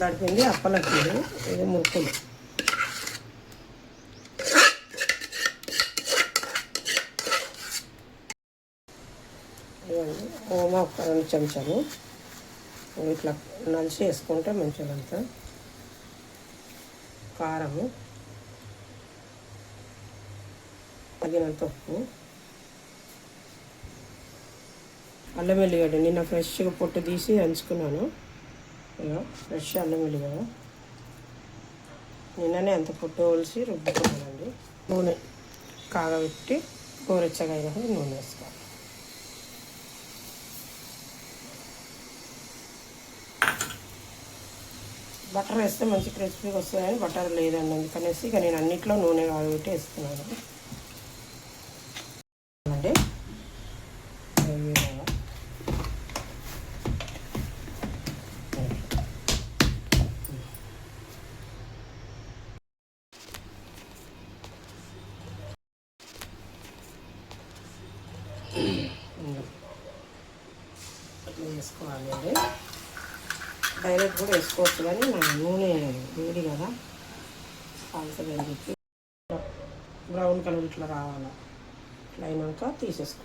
తడిపింది అప్పలకి ఇది మురుకులు. ఓమ ఒక 2 చెంచాలు ఇట్లా నలిచి వేసుకుంటే మంచిదంతా. కారము, తగినంత ఉప్పు, అల్లం వెల్లిగడ్డ నిన్న ఫ్రెష్గా పొట్టు తీసి దంచుకున్నాను. ఇక ఫ్రెష్ అల్లం వెల్లిగడ్డ నిన్ననే అంత పొట్టు ఒలిసి రుబ్బుకున్నానండి. నూనె కాగబెట్టి గోరెచ్చగా అయినప్పుడు నూనె వేసుకోవాలి. బటర్ వేస్తే మంచి క్రిస్పీగా వస్తుంది కానీ బటర్ లేదండి, అందుకనేసి ఇక నేను అన్నిట్లో నూనె కాగబెట్టి వేస్తున్నాను అండి. వేసుకోవాలి అండి. డైరెక్ట్ కూడా వేసుకోవచ్చు కానీ నా నూనె వేడి కదా కాల్చదని చెప్పి బ్రౌన్ కలర్ ఇట్లా రావాలి. ఇట్లా అయినాక తీసేసుకోవాలి.